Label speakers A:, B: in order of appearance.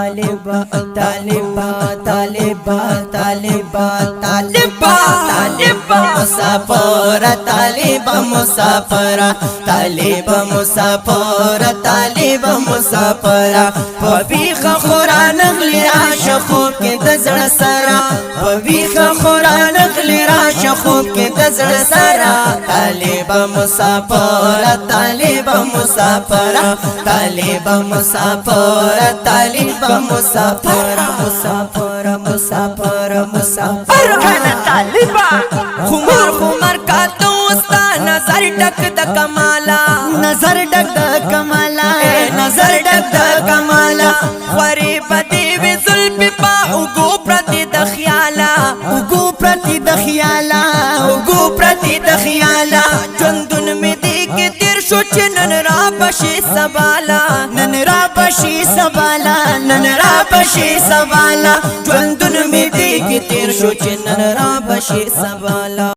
A: طالبا طالبا طالبا طالبا طالبا طالبا مسافر طالبا مسافر طالبا مسافر طالبا مسافر وبيخ قرآن غلي عاشقو کې د زړه سره وبيخ قرآن غلي عاشقو کې د زړه سره طالبا مسافر طالبا مسافر طالبا مسافر طالبا مسافر مسافر مسافر مسافر
B: کنا طالبا
A: خمار خمار کا دوستا نظر ډک د کمالا نظر ډک د کمالا نظر ډک د کمالا خوري بدی وی زلف پا وګو پرتی د خیالا وګو پرتی د خیالا وګو پرتی د خیالا چندن می دی کې تیر شو چنن را بشي سبالا نن را بشي سبالا نن را بشي سبالا چندن می دی کې تیر شو چنن را بشي سبالا